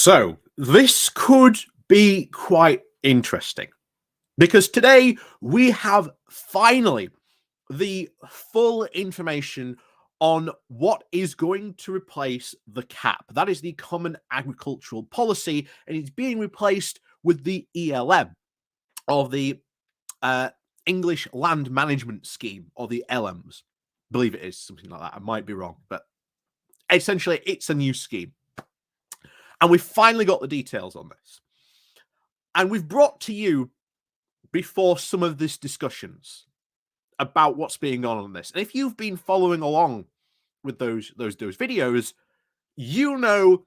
So, this could be quite interesting because today we have finally the full information on what is going to replace the CAP. That is the Common Agricultural Policy, and it's being replaced with the ELM, or the uh, English Land Management Scheme, or the ELMs. I believe it is something like that. I might be wrong, but essentially it's a new scheme. And we've finally got the details on this. And we've brought to you before some of these discussions about what's being on this. And if you've been following along with those videos, you know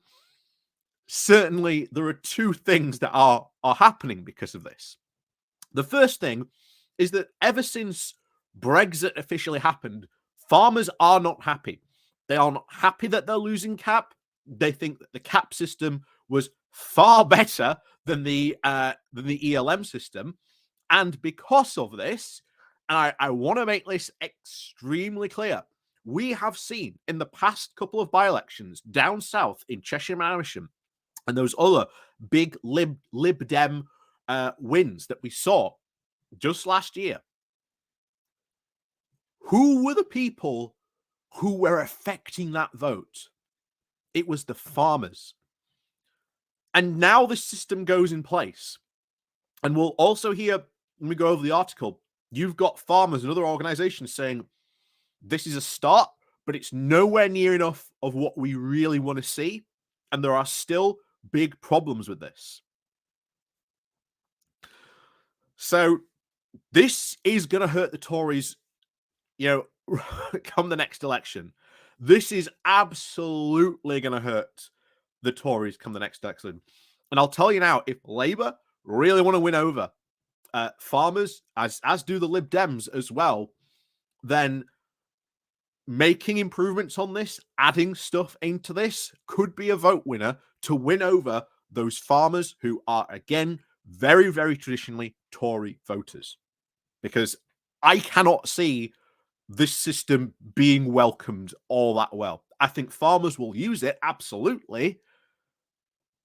certainly there are two things that are happening because of this. The first thing is that ever since Brexit officially happened, farmers are not happy. They are not happy that they're losing CAP. They think that the CAP system was far better than the ELM system. And because of this, and I want to make this extremely clear, we have seen in the past couple of by-elections down south in Cheshire and Amersham, and those other big Lib Dem wins that we saw just last year, who were the people who were affecting that vote? It was the farmers. And now the system goes in place. And we'll also hear, when we go over the article, you've got farmers and other organizations saying, this is a start, but it's nowhere near enough of what we really want to see. And there are still big problems with this. So this is going to hurt the Tories, come the next election. This is absolutely going to hurt the Tories come the next election. And I'll tell you now, if Labour really want to win over farmers, as do the Lib Dems as well, then making improvements on this, adding stuff into this, could be a vote winner to win over those farmers who are, again, very, very traditionally Tory voters. Because I cannot see this system being welcomed all that well. I think farmers will use it, absolutely.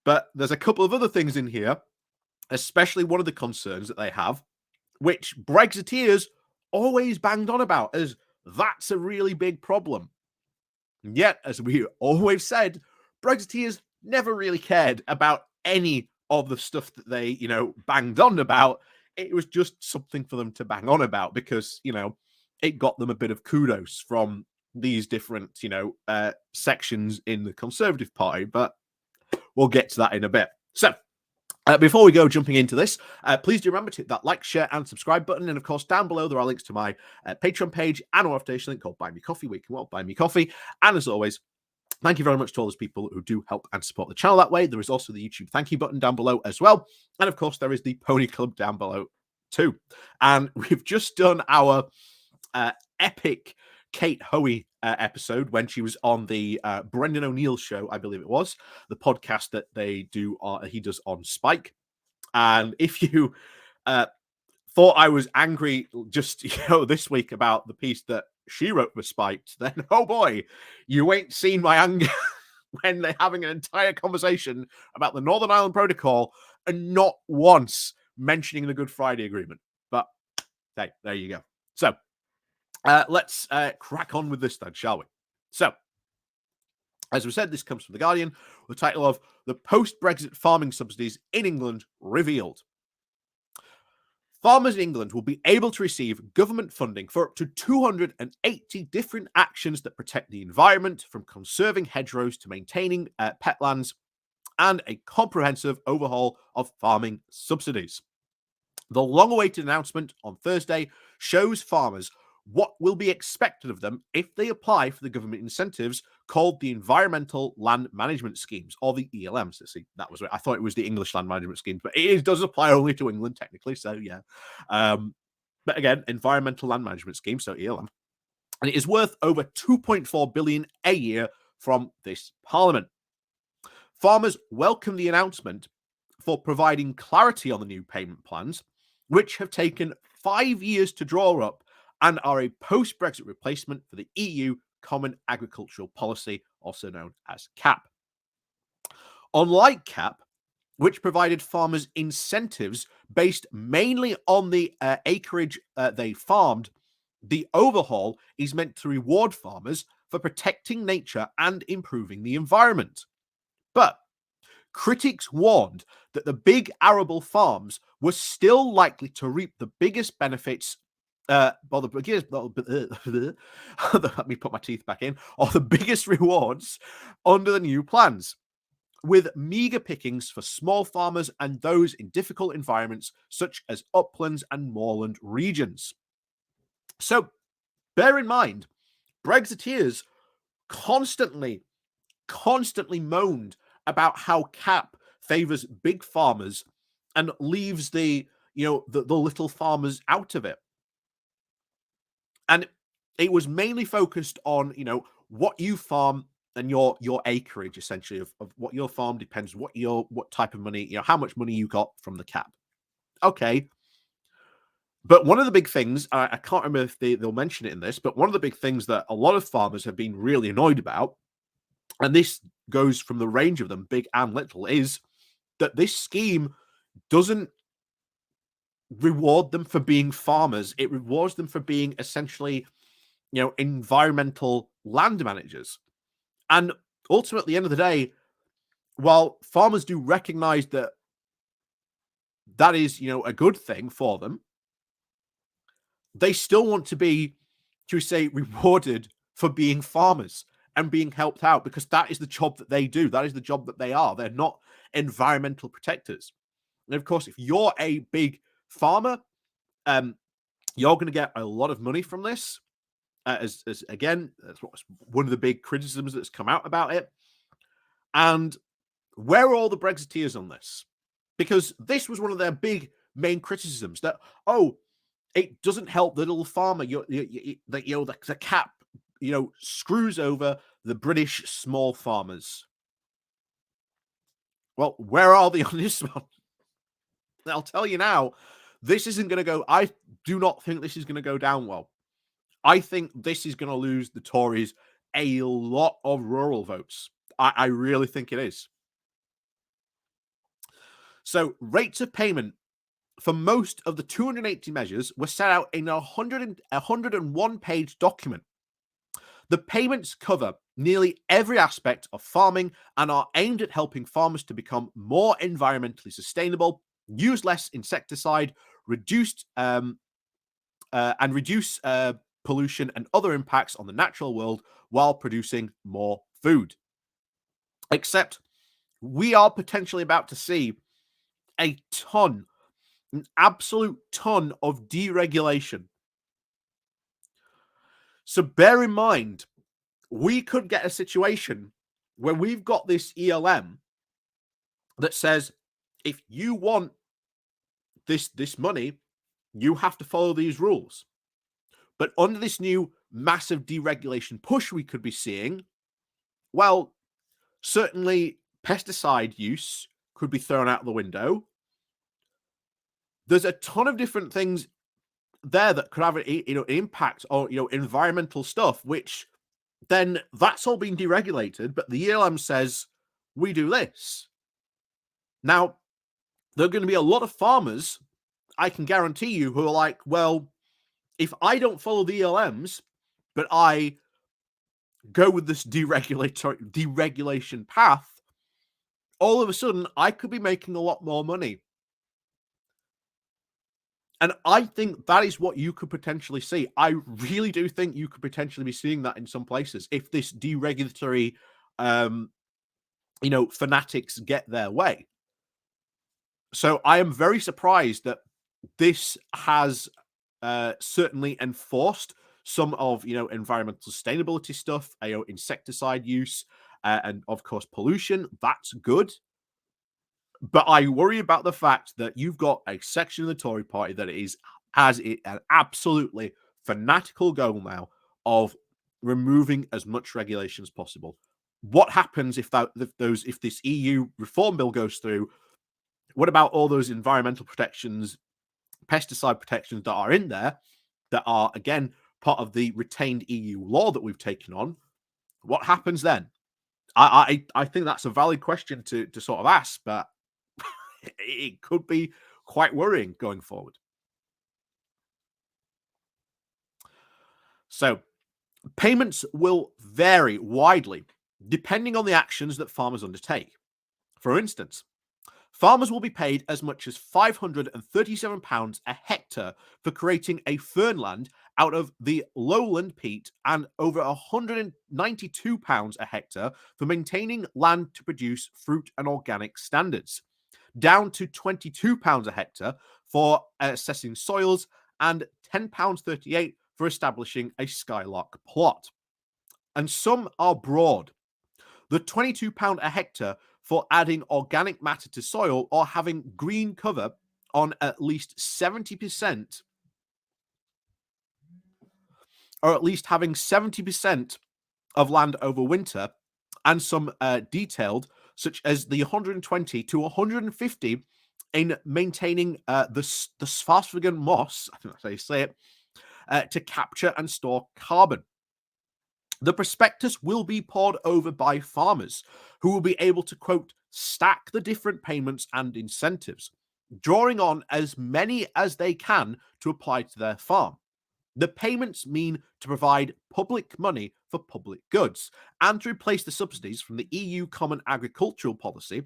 But there's a couple of other things in here, especially one of the concerns that they have, which Brexiteers always banged on about as that's a really big problem. And yet, as we always said, Brexiteers never really cared about any of the stuff that they, banged on about. It was just something for them to bang on about because, it got them a bit of kudos from these different, sections in the Conservative Party. But we'll get to that in a bit. So, before we go jumping into this, please do remember to hit that like, share, and subscribe button. And of course, down below, there are links to my Patreon page and a notification link called Buy Me Coffee, where you can buy me coffee. And as always, thank you very much to all those people who do help and support the channel that way. There is also the YouTube thank you button down below as well. And of course, there is the Pony Club down below too. And we've just done our epic Kate Hoey episode when she was on the Brendan O'Neill show, I believe it was, the podcast that they do, he does on Spike. And if you thought I was angry just this week about the piece that she wrote for Spike, then oh boy, you ain't seen my anger when they're having an entire conversation about the Northern Ireland Protocol and not once mentioning the Good Friday Agreement. But hey, there you go. So let's crack on with this then, shall we? So, as we said, this comes from The Guardian, with the title of The Post-Brexit Farming Subsidies in England Revealed. Farmers in England will be able to receive government funding for up to 280 different actions that protect the environment, from conserving hedgerows to maintaining petlands, and a comprehensive overhaul of farming subsidies. The long-awaited announcement on Thursday shows farmers what will be expected of them if they apply for the government incentives called the Environmental Land Management Schemes, or the ELMs. See, that was right. I thought it was the English Land Management Schemes, but it does apply only to England, technically, so yeah. But again, Environmental Land Management Scheme, so ELM. And it is worth over 2.4 billion a year from this Parliament. Farmers welcome the announcement for providing clarity on the new payment plans, which have taken 5 years to draw up and are a post-Brexit replacement for the EU Common Agricultural Policy, also known as CAP. Unlike CAP, which provided farmers incentives based mainly on the acreage they farmed, the overhaul is meant to reward farmers for protecting nature and improving the environment. But critics warned that the big arable farms were still likely to reap the biggest benefits. Well, the biggest, let me put my teeth back in, or the biggest rewards under the new plans, with meager pickings for small farmers and those in difficult environments such as uplands and moorland regions. So bear in mind, Brexiteers constantly, constantly moaned about how CAP favors big farmers and leaves the the little farmers out of it. And it was mainly focused on, what you farm and your acreage, essentially, of what your farm depends what type of money, how much money you got from the CAP. Okay. But one of the big things, I can't remember if they'll mention it in this, but one of the big things that a lot of farmers have been really annoyed about, and this goes from the range of them, big and little, is that this scheme doesn't reward them for being farmers. It rewards them for being essentially, environmental land managers. And ultimately, at the end of the day, while farmers do recognize that that is, a good thing for them, they still want to be, to say, rewarded for being farmers and being helped out, because that is the job that they do. That is the job that they are. They're not environmental protectors. And of course, if you're a big farmer, you're going to get a lot of money from this. As again, that's one of the big criticisms that's come out about it. And where are all the Brexiteers on this? Because this was one of their big main criticisms, that, oh, it doesn't help the little farmer. The CAP, screws over the British small farmers. Well, where are the honest ones? I'll tell you now, this isn't going to go. I do not think this is going to go down well. I think this is going to lose the Tories a lot of rural votes. I really think it is. So rates of payment for most of the 280 measures were set out in a 101-page document. The payments cover nearly every aspect of farming and are aimed at helping farmers to become more environmentally sustainable, use less insecticide, reduce pollution and other impacts on the natural world while producing more food. Except we are potentially about to see an absolute ton of deregulation. So bear in mind, we could get a situation where we've got this ELM that says, if you want this money, you have to follow these rules. But under this new massive deregulation push we could be seeing, well, certainly pesticide use could be thrown out the window. There's a ton of different things there that could have an impact on environmental stuff, which then that's all being deregulated, but the ELM says we do this. Now, there are going to be a lot of farmers, I can guarantee you, who are like, well, if I don't follow the ELMs, but I go with this deregulation path, all of a sudden I could be making a lot more money. And I think that is what you could potentially see. I really do think you could potentially be seeing that in some places if this deregulatory, fanatics get their way. So I am very surprised that this has certainly enforced some of environmental sustainability stuff, insecticide use, and of course pollution. That's good. But I worry about the fact that you've got a section of the Tory party that has an absolutely fanatical goal now of removing as much regulation as possible. What happens if this EU reform bill goes through? What about all those environmental protections, pesticide protections that are in there that are, again, part of the retained EU law that we've taken on? What happens then? I think that's a valid question to sort of ask, but it could be quite worrying going forward. So payments will vary widely depending on the actions that farmers undertake. For instance, farmers will be paid as much as £537 a hectare for creating a fernland out of the lowland peat, and over £192 a hectare for maintaining land to produce fruit and organic standards, down to £22 a hectare for assessing soils, and £10.38 for establishing a skylark plot. And some are broad. The £22 a hectare for adding organic matter to soil or having green cover on at least 70%, or at least having 70% of land over winter, and some detailed, such as the 120 to 150 in maintaining the Svartviken moss, I think that's how you say it, to capture and store carbon. The prospectus will be pored over by farmers who will be able to, quote, stack the different payments and incentives, drawing on as many as they can to apply to their farm. The payments mean to provide public money for public goods and to replace the subsidies from the EU Common Agricultural Policy,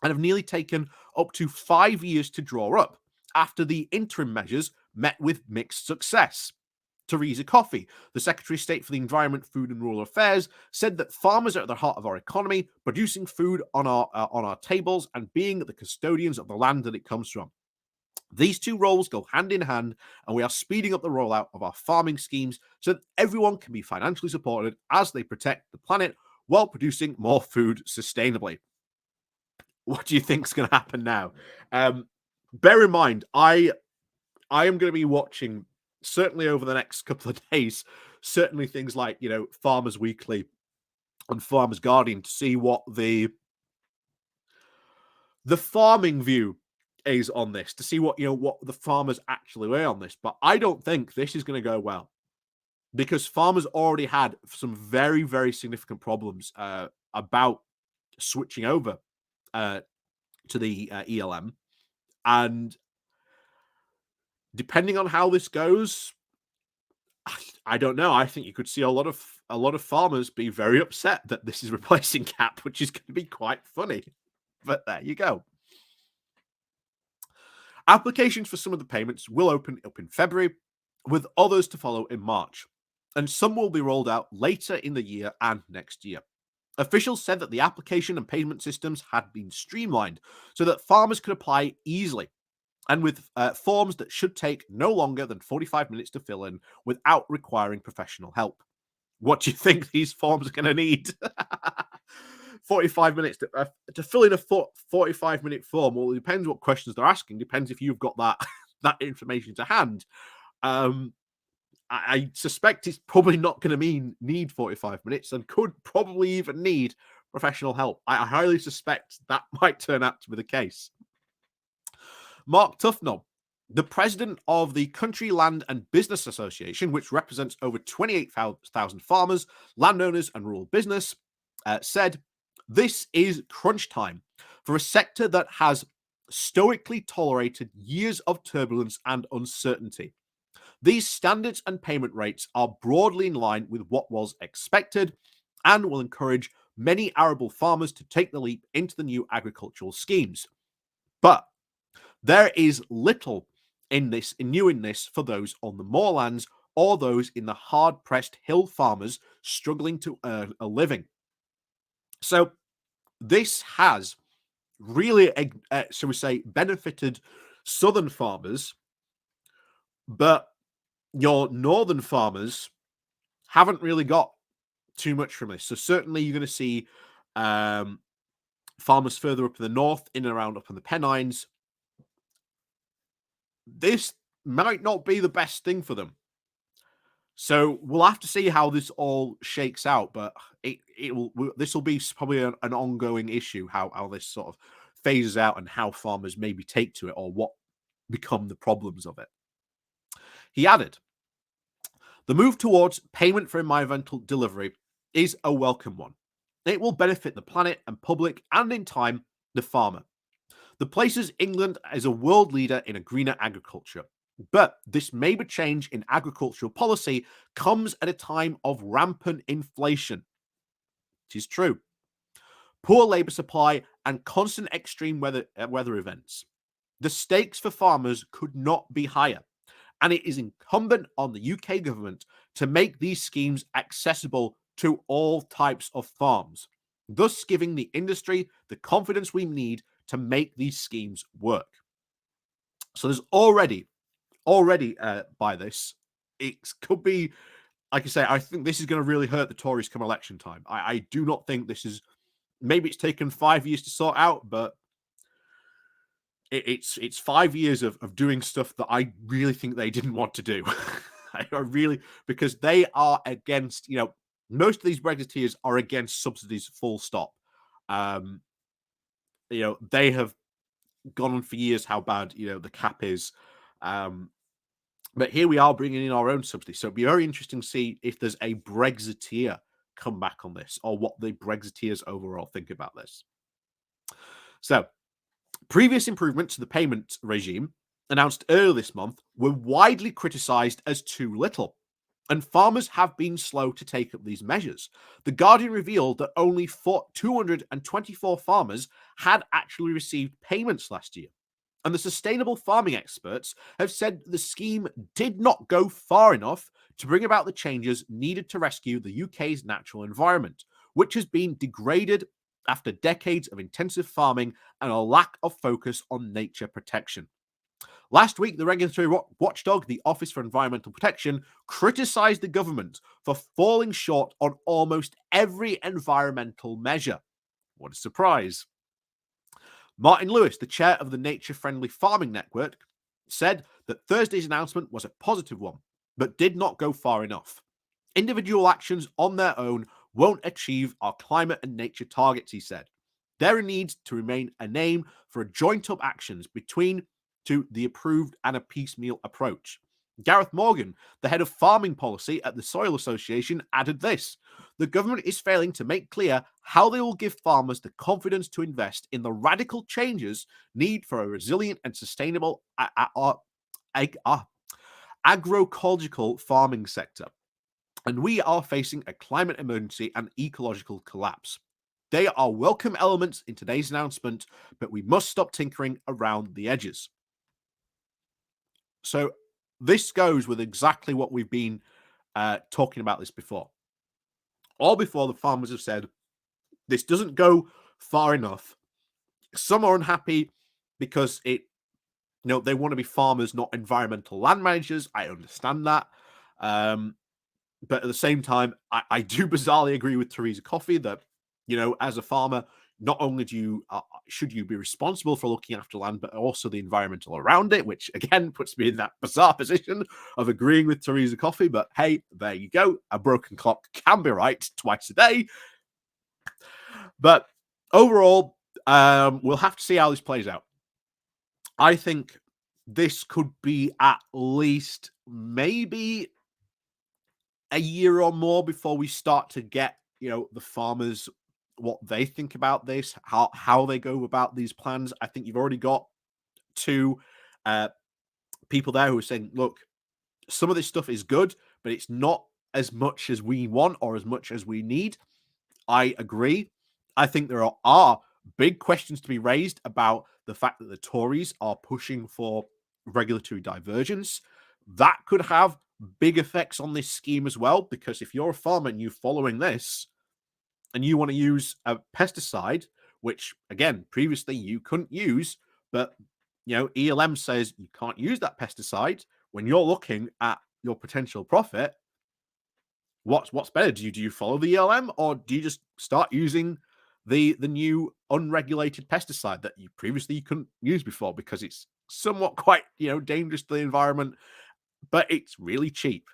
and have nearly taken up to 5 years to draw up after the interim measures met with mixed success. Theresa Coffey, the Secretary of State for the Environment, Food and Rural Affairs, said that farmers are at the heart of our economy, producing food on our tables and being the custodians of the land that it comes from. These two roles go hand in hand, and we are speeding up the rollout of our farming schemes so that everyone can be financially supported as they protect the planet while producing more food sustainably. What do you think is going to happen now? Bear in mind, I am going to be watching, certainly over the next couple of days, certainly things like, Farmers Weekly and Farmers Guardian, to see what the farming view is on this, to see what the farmers actually weigh on this. But I don't think this is going to go well, because farmers already had some very, very significant problems about switching over to the ELM, and depending on how this goes, I don't know. I think you could see a lot of farmers be very upset that this is replacing CAP, which is going to be quite funny. But there you go. Applications for some of the payments will open up in February, with others to follow in March, and some will be rolled out later in the year and next year. Officials said that the application and payment systems had been streamlined so that farmers could apply easily, and with forms that should take no longer than 45 minutes to fill in without requiring professional help. What do you think these forms are going to need? 45 minutes to fill in a 45-minute form. Well, it depends what questions they're asking. Depends if you've got that information to hand. I suspect it's probably not going to need 45 minutes, and could probably even need professional help. I highly suspect that might turn out to be the case. Mark Tufnell, the president of the Country Land and Business Association, which represents over 28,000 farmers, landowners, and rural business, said, "This is crunch time for a sector that has stoically tolerated years of turbulence and uncertainty. These standards and payment rates are broadly in line with what was expected and will encourage many arable farmers to take the leap into the new agricultural schemes. But there is little new in this for those on the moorlands or those in the hard-pressed hill farmers struggling to earn a living." So this has really, shall we say, benefited southern farmers, but your northern farmers haven't really got too much from this. So certainly you're going to see farmers further up in the north, in and around up in the Pennines. This might not be the best thing for them. So we'll have to see how this all shakes out, but this will be probably an ongoing issue, how this sort of phases out and how farmers maybe take to it, or what become the problems of it. He added, "The move towards payment for environmental delivery is a welcome one. It will benefit the planet and public, and in time, the farmer. The places England as a world leader in a greener agriculture. But this major change in agricultural policy comes at a time of rampant inflation. It is true. Poor labour supply and constant extreme weather events. The stakes for farmers could not be higher, and it is incumbent on the UK government to make these schemes accessible to all types of farms, thus giving the industry the confidence we need to make these schemes work. So there's already by this, it could be, like I say, I think this is going to really hurt the Tories come election time. I do not think this is, maybe it's taken 5 years to sort out, but it's 5 years of doing stuff that I really think they didn't want to do. I really, because they are against, most of these Brexiteers are against subsidies, full stop. They have gone on for years how bad, the cap is. But here we are bringing in our own subsidies. So it'd be very interesting to see if there's a Brexiteer come back on this, or what the Brexiteers overall think about this. So, previous improvements to the payment regime announced earlier this month were widely criticised as too little, and farmers have been slow to take up these measures. The Guardian revealed that only 224 farmers had actually received payments last year. And the sustainable farming experts have said the scheme did not go far enough to bring about the changes needed to rescue the UK's natural environment, which has been degraded after decades of intensive farming and a lack of focus on nature protection. Last week, the regulatory watchdog, the Office for Environmental Protection, criticised the government for falling short on almost every environmental measure. What a surprise. Martin Lewis, the chair of the Nature Friendly Farming Network, said that Thursday's announcement was a positive one, but did not go far enough. Individual actions on their own won't achieve our climate and nature targets, he said. There needs to remain a name for joint-up actions between the approved and a piecemeal approach. Gareth Morgan, the head of farming policy at the Soil Association, added this: the government is failing to make clear how they will give farmers the confidence to invest in the radical changes needed for a resilient and sustainable agroecological farming sector. And we are facing a climate emergency and ecological collapse. They are welcome elements in today's announcement, but we must stop tinkering around the edges. So this goes with exactly what we've been talking about this before. All before, the farmers have said, this doesn't go far enough. Some are unhappy because they want to be farmers, not environmental land managers. I understand that. But at the same time, I do bizarrely agree with Theresa Coffey that, as a farmer, not only should you be responsible for looking after land, but also the environmental around it, which again puts me in that bizarre position of agreeing with Theresa Coffey. But hey, there you go. A broken clock can be right twice a day. But overall, we'll have to see how this plays out. I think this could be at least maybe a year or more before we start to get, the farmers, what they think about this, how they go about these plans. I think you've already got two people there who are saying, look, some of this stuff is good, but it's not as much as we want or as much as we need. I agree. I think there are big questions to be raised about the fact that the Tories are pushing for regulatory divergence. That could have big effects on this scheme as well, because if you're a farmer and you're following this and you want to use a pesticide, which again, previously you couldn't use, but ELM says you can't use that pesticide, when you're looking at your potential profit, what's better? Do you follow the ELM, or do you just start using the new unregulated pesticide that you previously couldn't use before because it's somewhat quite dangerous to the environment, but it's really cheap?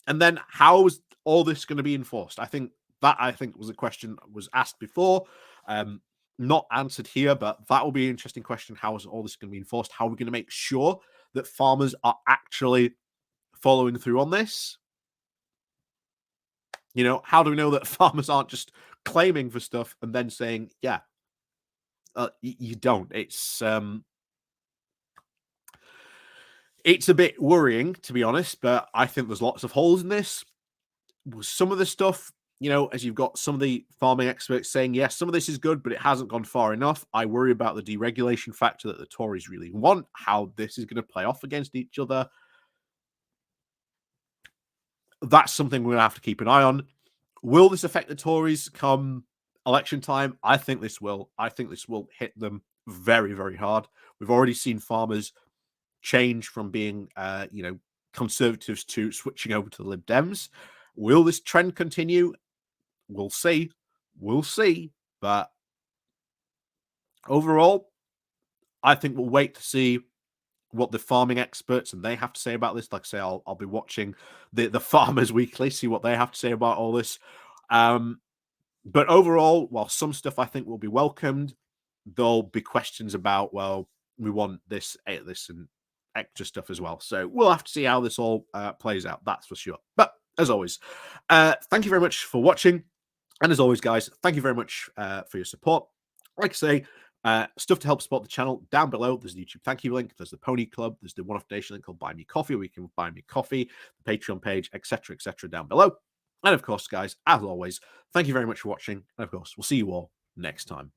And then how is all this going to be enforced? I think was a question that was asked before, not answered here, but that will be an interesting question. How is all this going to be enforced? How are we going to make sure that farmers are actually following through on this? You know, how do we know that farmers aren't just claiming for stuff and then saying, yeah, you don't? It's a bit worrying, to be honest, but I think there's lots of holes in this. Some of the stuff, you know, as you've got some of the farming experts saying, yes, some of this is good, but it hasn't gone far enough. I worry about the deregulation factor that the Tories really want, how this is going to play off against each other. That's something we're going to have to keep an eye on. Will this affect the Tories come election time? I think this will. I think this will hit them very, very hard. We've already seen farmers change from being, conservatives to switching over to the Lib Dems. Will this trend continue? We'll see. We'll see. But overall, I think we'll wait to see what the farming experts and they have to say about this. Like I say, I'll be watching the Farmers Weekly, see what they have to say about all this. But overall, while some stuff I think will be welcomed, there'll be questions about, well, we want this, this, and extra stuff as well. So we'll have to see how this all plays out. That's for sure. But as always, thank you very much for watching. And as always, guys, thank you very much for your support. Like I say, stuff to help support the channel down below. There's the YouTube thank you link. There's the Pony Club. There's the one-off donation link called Buy Me Coffee, where you can buy me coffee, the Patreon page, etc., down below. And of course, guys, as always, thank you very much for watching. And of course, we'll see you all next time.